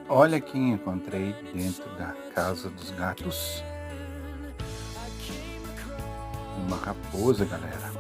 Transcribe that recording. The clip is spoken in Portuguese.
Olha quem encontrei dentro da casa dos gatos. Uma raposa, galera.